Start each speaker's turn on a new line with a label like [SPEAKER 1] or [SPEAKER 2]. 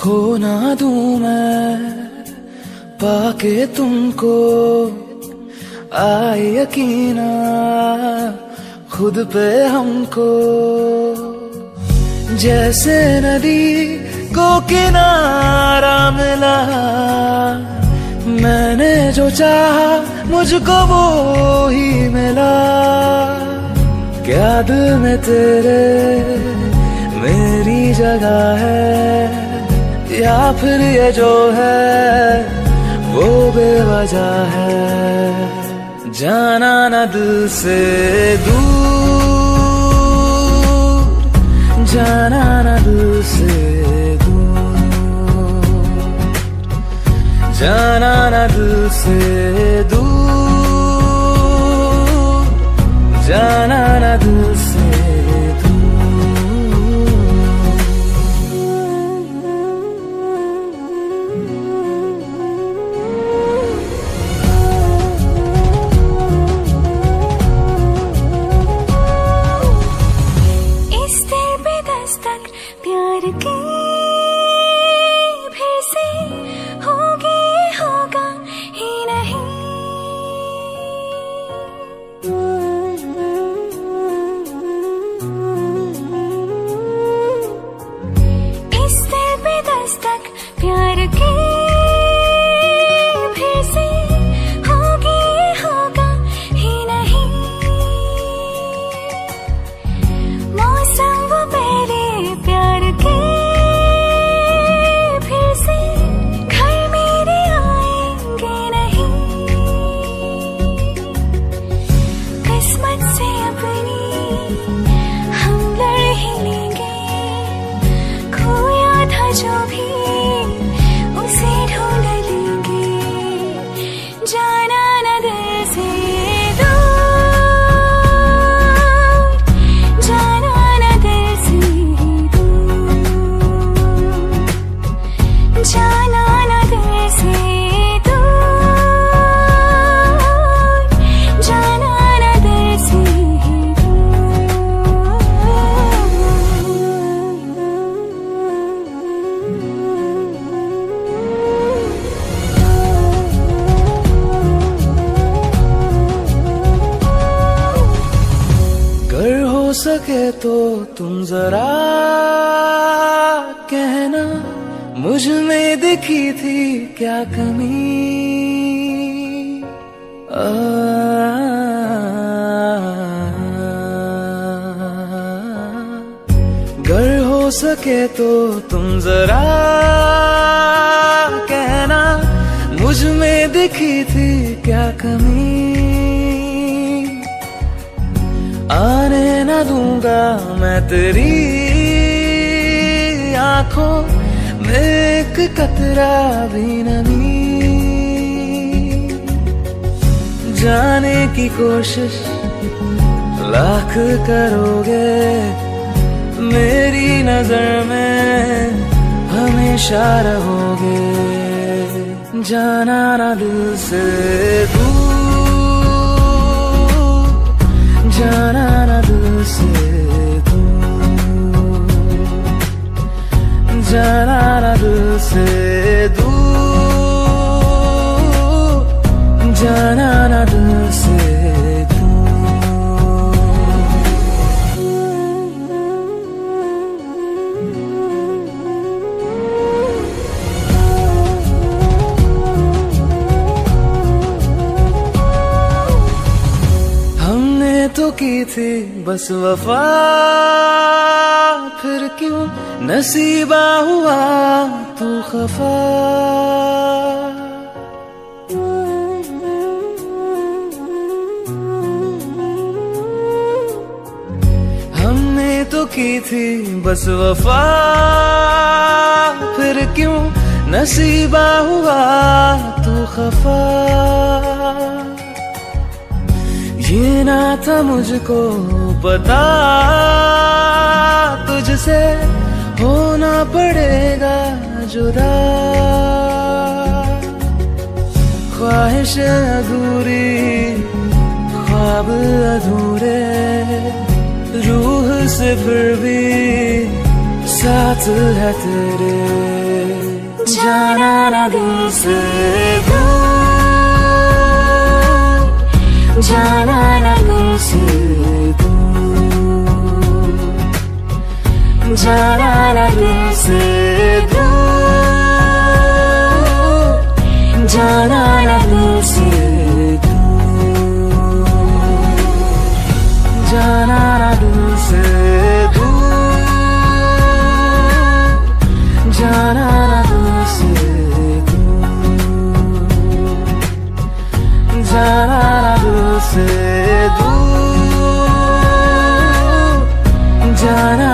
[SPEAKER 1] खो ना दूं मैं पाके तुमको, आए यकीना खुद पे हमको। जैसे नदी को किनारा मिला, मैंने जो चाहा मुझको वो ही मिला। क्या दिल में तेरे मेरी जगह है, या फिर ये जो है वो बेवजह है। जाना ना दिल से दूर, जाना ना दिल से दूर, जाना ना दिल से दूर, जाना ना दिल से
[SPEAKER 2] प्यार की फिर से होगी, होगा ही नहीं। इस दिल पे दस्तक प्यार की फिर से होगी, होगा ही नहीं। मौसम वो पहले प्यार के फिर से घर मेरे आएंगे नहीं। किस्मत से अपनी हम लड़ ही लेंगे, खोया था जो भी उसे ढूंढ लेंगे। जाना न दिल से दूर, जाना न दिल से जाना ना दिल से दूर, जाना ना दिल से
[SPEAKER 1] अगर हो सके तो तुम जरा कहना, मुझ में दिखी थी क्या कमी। अगर हो सके तो तुम जरा कहना, मुझ में दिखी थी क्या कमी। आने न दूंगा मैं तेरी आंखों में एक कतरा भी नमी। जाने की कोशिश लाख करोगे, मेरी नजर में हमेशा रहोगे। जाना ना दिल से दूर, जाना ना दिल से दूर, जाना ना दिल से दूर, जाना ना दिल से तो की थी बस वफा, फिर क्यों नसीबा हुआ तू खफा। हमने तो की थी बस वफा, फिर क्यों नसीबा हुआ तू खफा। ये ना था मुझको पता, तुझसे होना पड़ेगा जुदा। ख्वाहिश अधूरी, ख्वाब अधूरे, रूह से फिर भी साथ है तेरे,
[SPEAKER 2] जाना ना दिल से दूर, जाना ना दिल से दूर, जाना ना दिल से दूर, जाना ना दिल से दूर,
[SPEAKER 1] जाना ना दिल से दूर, जाना ना दिल से दूर, जाना ना दिल से दूर, जाना